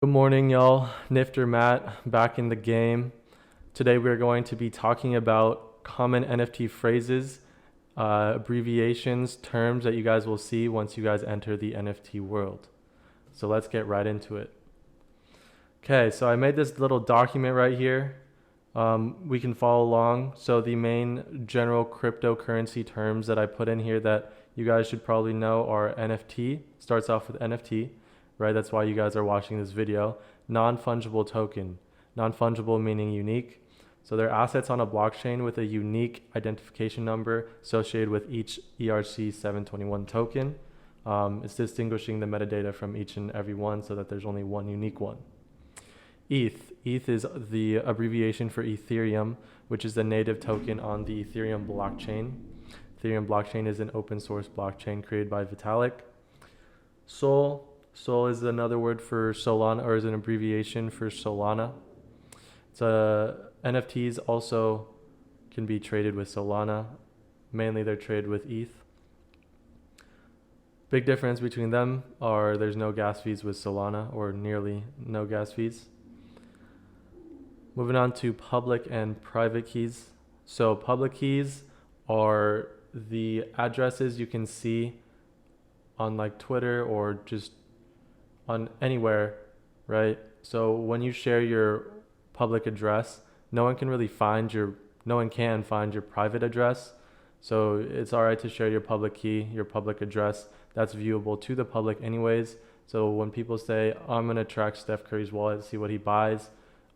Good morning, y'all. Nifter Matt back in the game. Today we're going to be talking about common NFT phrases, abbreviations, terms that you guys will see once you guys enter the NFT world. So let's get right into it. Okay, so I made this little document right here. We can follow along. So the main general cryptocurrency terms that I put in here that you guys should probably know are NFT, starts off with NFT, right? That's why you guys are watching this video. Non-fungible token. Non-fungible meaning unique. So they're assets on a blockchain with a unique identification number associated with each ERC-721 token. It's distinguishing the metadata from each and every one so that there's only one unique one. ETH is the abbreviation for Ethereum, which is the native token on the Ethereum blockchain. Ethereum blockchain is an open source blockchain created by Vitalik. Sol is another word for Solana, or is an abbreviation for Solana. NFTs also can be traded with Solana. Mainly they're traded with ETH. Big difference between them are there's no gas fees with Solana, or nearly no gas fees. Moving on to public and private keys. So public keys are the addresses you can see on like Twitter or just on anywhere, right? So when you share your public address, no one can find your private address. So it's all right to share your public key, your public address. That's viewable to the public anyways. So when people say, I'm going to track Steph Curry's wallet, see what he buys,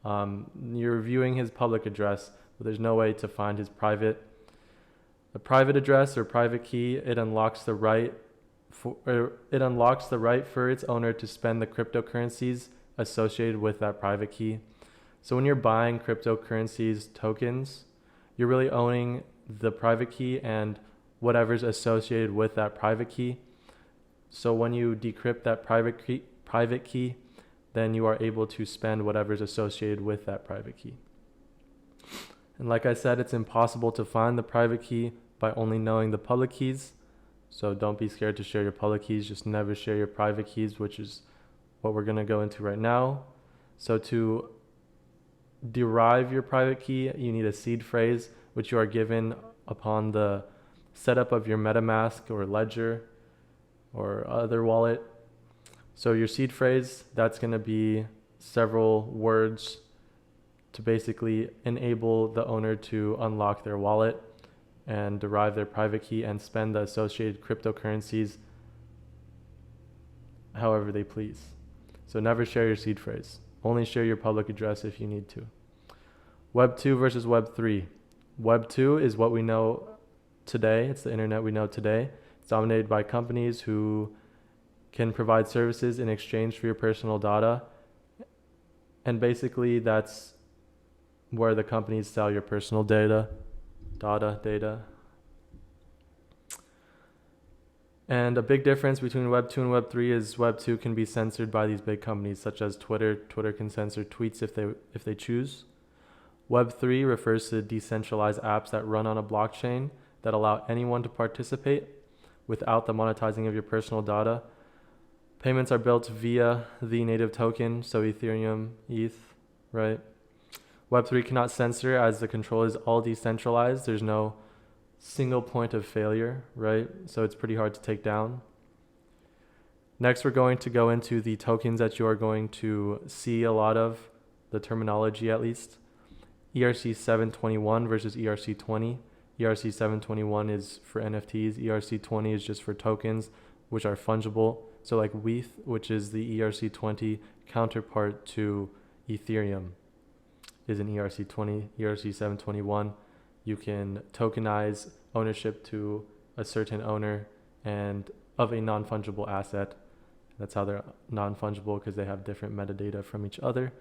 you're viewing his public address, but there's no way to find his private address or private key. It unlocks the right for its owner to spend the cryptocurrencies associated with that private key. So when you're buying cryptocurrencies tokens, you're really owning the private key and whatever's associated with that private key. So when you decrypt that private key, then you are able to spend whatever's associated with that private key. And like I said, it's impossible to find the private key by only knowing the public keys. So don't be scared to share your public keys. Just never share your private keys, which is what we're going to go into right now. So to derive your private key, you need a seed phrase, which you are given upon the setup of your MetaMask or Ledger or other wallet. So your seed phrase, that's going to be several words to basically enable the owner to unlock their wallet and derive their private key and spend the associated cryptocurrencies however they please. So never share your seed phrase. Only share your public address if you need to. Web 2 versus Web 3. Web 2 is what we know today. It's the internet we know today. It's dominated by companies who can provide services in exchange for your personal data. And basically that's where the companies sell your personal data. And a big difference between Web 2 and Web 3 is Web 2 can be censored by these big companies such as Twitter. Twitter can censor tweets if they choose. Web 3 refers to decentralized apps that run on a blockchain that allow anyone to participate without the monetizing of your personal data. Payments are built via the native token, so Ethereum, ETH, right? Web3 cannot censor as the control is all decentralized. There's no single point of failure, right? So it's pretty hard to take down. Next, we're going to go into the tokens that you are going to see a lot of, the terminology at least. ERC-721 versus ERC-20. ERC-721 is for NFTs. ERC-20 is just for tokens, which are fungible. So like WETH, which is the ERC-20 counterpart to Ethereum, is an ERC-20. ERC-721, you can tokenize ownership to a certain owner and of a non-fungible asset. That's how they're non-fungible, because they have different metadata from each other.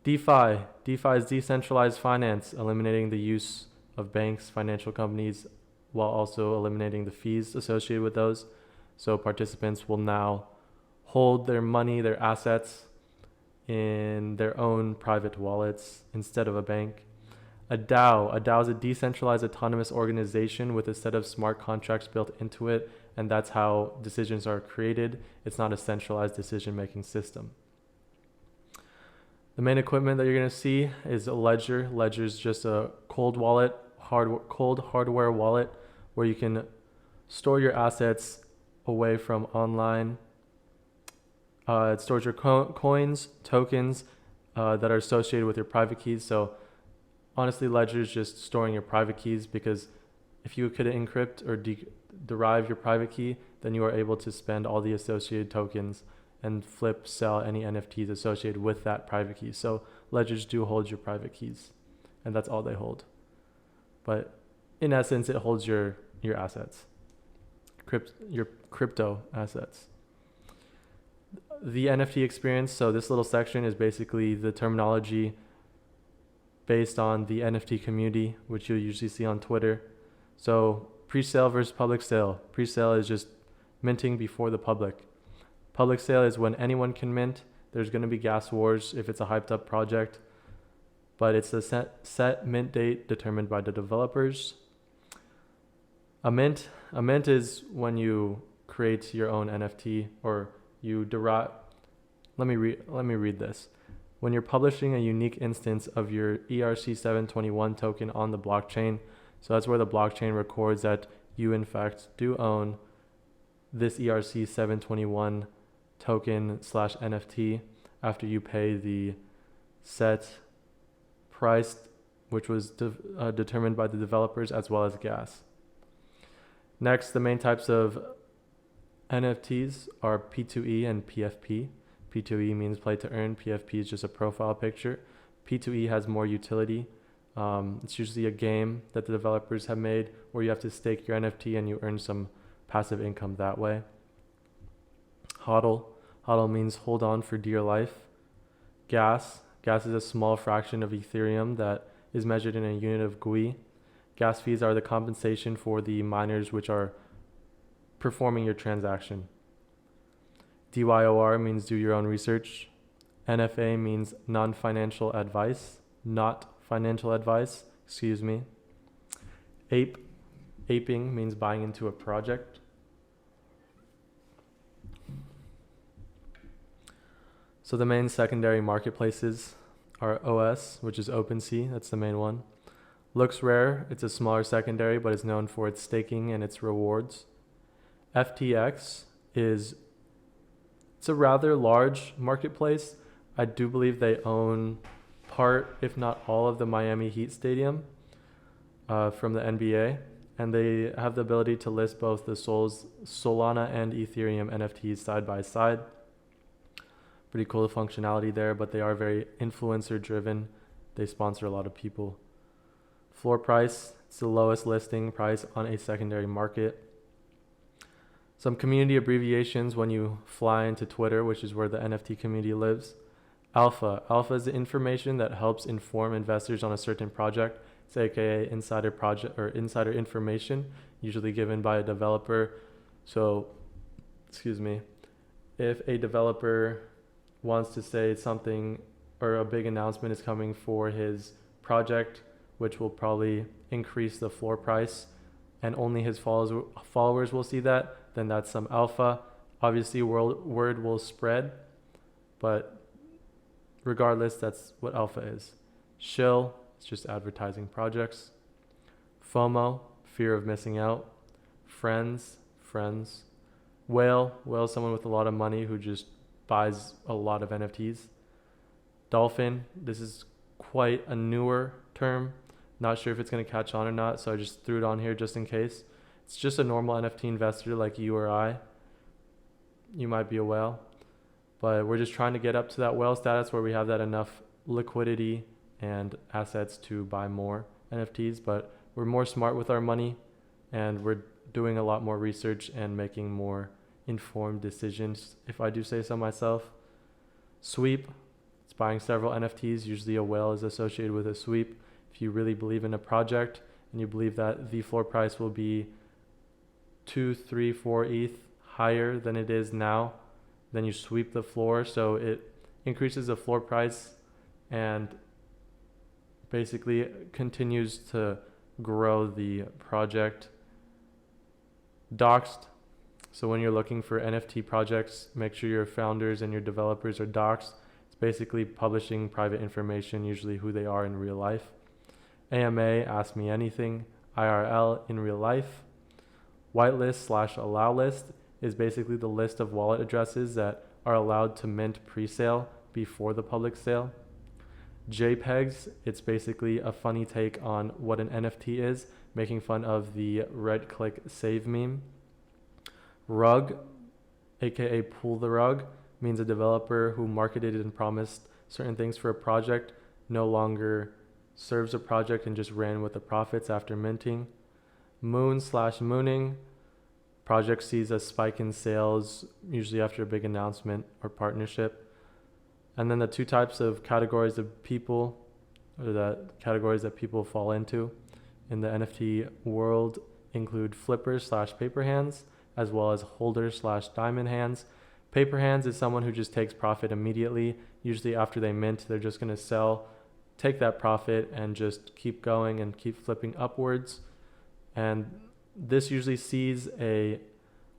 DeFi is decentralized finance, eliminating the use of banks, financial companies, while also eliminating the fees associated with those. So participants will now hold their money, their assets, in their own private wallets instead of a bank. A DAO is a decentralized autonomous organization with a set of smart contracts built into it, and that's how decisions are created. It's not a centralized decision-making system. The main equipment that you're going to see is a ledger. Ledger is just a cold hardware wallet where you can store your assets away from online. It stores your coins, tokens that are associated with your private keys. So honestly, Ledger is just storing your private keys, because if you could encrypt or derive your private key, then you are able to spend all the associated tokens and sell any NFTs associated with that private key. So ledgers do hold your private keys, and that's all they hold. But in essence, it holds your assets, your crypto assets. The NFT experience, so this little section is basically the terminology based on the NFT community, which you'll usually see on Twitter. So pre-sale versus public sale. Pre-sale is just minting before the public. Public sale is when anyone can mint. There's going to be gas wars if it's a hyped up project, but it's a set mint date determined by the developers. A mint is when you create your own NFT, or you derive. Let me read this. When you're publishing a unique instance of your ERC-721 token on the blockchain, so that's where the blockchain records that you in fact do own this ERC-721 token / NFT after you pay the set price, which was determined by the developers, as well as gas. Next, the main types of NFTs are P2E and PFP. P2E means play to earn. PFP is just a profile picture. P2E has more utility. It's usually a game that the developers have made where you have to stake your NFT and you earn some passive income that way. HODL means hold on for dear life. Gas is a small fraction of Ethereum that is measured in a unit of GUI. Gas fees are the compensation for the miners which are performing your transaction. DYOR means do your own research. NFA means non-financial advice, not financial advice, excuse me. Aping means buying into a project. So the main secondary marketplaces are OS, which is OpenSea, that's the main one. Looks rare, it's a smaller secondary, but it's known for its staking and its rewards. FTX it's a rather large marketplace. I do believe they own part, if not all, of the Miami Heat Stadium from the NBA, and they have the ability to list both the Solana and Ethereum NFTs side by side. Pretty cool functionality there, but they are very influencer driven. They sponsor a lot of people. Floor price, it's the lowest listing price on a secondary market. Some community abbreviations when you fly into Twitter, which is where the NFT community lives. Alpha is the information that helps inform investors on a certain project. It's aka insider project or insider information, usually given by a developer. So, if a developer wants to say something or a big announcement is coming for his project, which will probably increase the floor price, and only his followers will see that, then that's some alpha. Obviously, word will spread, but regardless, that's what alpha is. Shill, it's just advertising projects. FOMO, fear of missing out. Friends. Whale, someone with a lot of money who just buys a lot of NFTs. Dolphin, this is quite a newer term. Not sure if it's going to catch on or not, so I just threw it on here just in case. It's just a normal NFT investor like you or I. You might be a whale, but we're just trying to get up to that whale status where we have that enough liquidity and assets to buy more NFTs, but we're more smart with our money, and we're doing a lot more research and making more informed decisions, if I do say so myself. Sweep, it's buying several NFTs. Usually a whale is associated with a sweep. If you really believe in a project and you believe that the floor price will be 2, 3, 4 ETH higher than it is now, then you sweep the floor, so it increases the floor price and basically continues to grow the project. Doxed, so when you're looking for NFT projects, make sure your founders and your developers are doxed. It's It's basically publishing private information, usually who they are in real life. AMA, Ask Me Anything. IRL, in real life. Whitelist/allow list is basically the list of wallet addresses that are allowed to mint pre-sale before the public sale. JPEGs, it's basically a funny take on what an NFT is, making fun of the red click save meme. Rug, aka pull the rug, means a developer who marketed and promised certain things for a project no longer serves a project and just ran with the profits after minting. Moon/mooning, project sees a spike in sales, usually after a big announcement or partnership. And then the two types of categories of people, or the categories that people fall into in the NFT world, include flippers/paper hands, as well as holders/diamond hands. Paper hands is someone who just takes profit immediately. Usually after they mint, they're just going to sell, take that profit, and just keep going and keep flipping upwards. And this usually sees a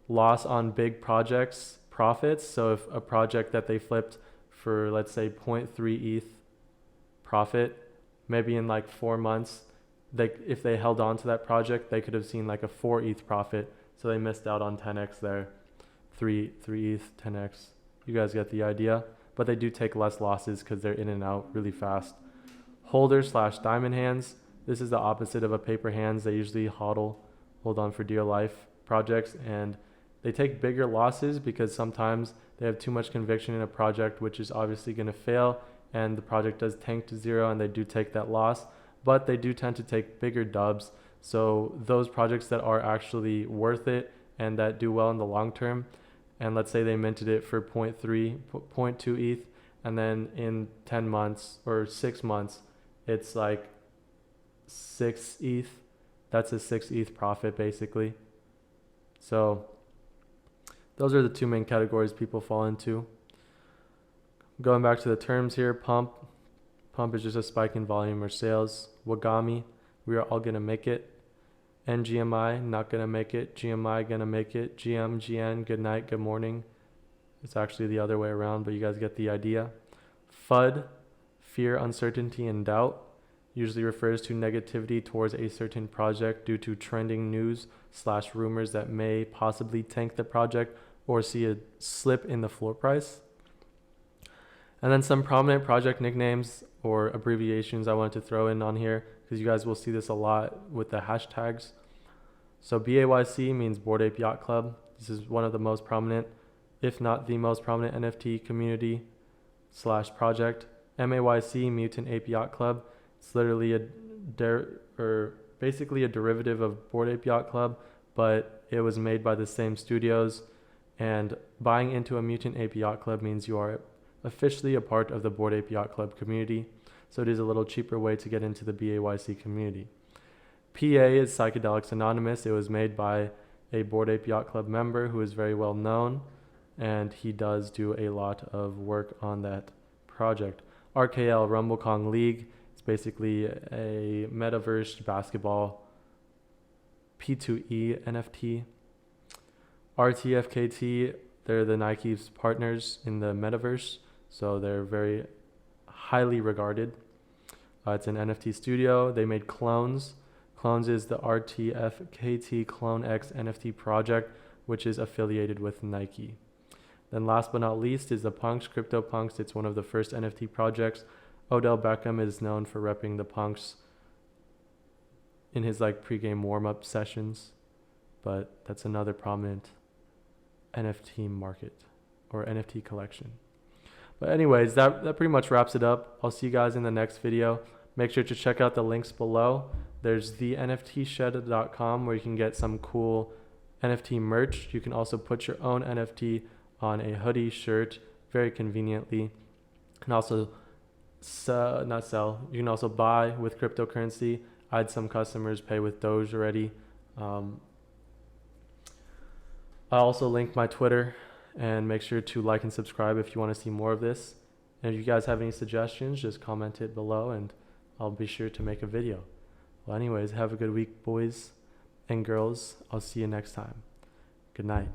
loss on big projects profits. So if a project that they flipped for, let's say, 0.3 ETH profit, maybe in like 4 months, if they held on to that project, they could have seen like a 4 ETH profit. So they missed out on 10x there. 3 ETH, 10x. You guys get the idea. But they do take less losses because they're in and out really fast. Holders/diamond hands. This is the opposite of a paper hands. They usually hold on for dear life projects, and they take bigger losses because sometimes they have too much conviction in a project, which is obviously going to fail, and the project does tank to zero, and they do take that loss. But they do tend to take bigger dubs. So those projects that are actually worth it and that do well in the long term, and let's say they minted it for 0.3, 0.2 ETH, and then in 10 months or 6 months, it's like 6 ETH. That's a 6 ETH profit basically. So those are the two main categories people fall into. Going back to the terms here, pump. Pump is just a spike in volume or sales. Wagami, we are all gonna make it. NGMI, not gonna make it. GMI, gonna make it. GM, GN, good night, good morning. It's actually the other way around, but you guys get the idea. FUD, fear, uncertainty, and doubt, usually refers to negativity towards a certain project due to trending news/rumors that may possibly tank the project or see a slip in the floor price. And then some prominent project nicknames or abbreviations I wanted to throw in on here, because you guys will see this a lot with the hashtags. So BAYC means Bored Ape Yacht Club. This is one of the most prominent, if not the most prominent NFT community/project. MAYC, Mutant Ape Yacht Club. It's literally basically a derivative of Bored Ape Yacht Club, but it was made by the same studios. And buying into a Mutant Ape Yacht Club means you are officially a part of the Bored Ape Yacht Club community. So it is a little cheaper way to get into the BAYC community. PA is Psychedelics Anonymous. It was made by a Bored Ape Yacht Club member who is very well known, and he does do a lot of work on that project. RKL, Rumble Kong League. It's basically a metaverse basketball P2E NFT. RTFKT, they're the Nike's partners in the metaverse, so they're very highly regarded. It's an NFT studio. They made Clones. Clones is the RTFKT Clone X NFT project, which is affiliated with Nike. Then last but not least is the Punks, CryptoPunks. It's one of the first NFT projects. Odell Beckham is known for repping the Punks in his like pregame warm-up sessions, but that's another prominent NFT market or NFT collection. But anyways, that pretty much wraps it up. I'll see you guys in the next video. Make sure to check out the links below. There's the nftshed.com where you can get some cool NFT merch. You can also put your own NFT on a hoodie, shirt, very conveniently. You can also you can also buy with cryptocurrency. I had some customers pay with Doge already. I also linked my Twitter, and make sure to like and subscribe if you want to see more of this. And if you guys have any suggestions, just comment it below and I'll be sure to make a video. Well, anyways, have a good week, boys and girls. I'll see you next time. Good night.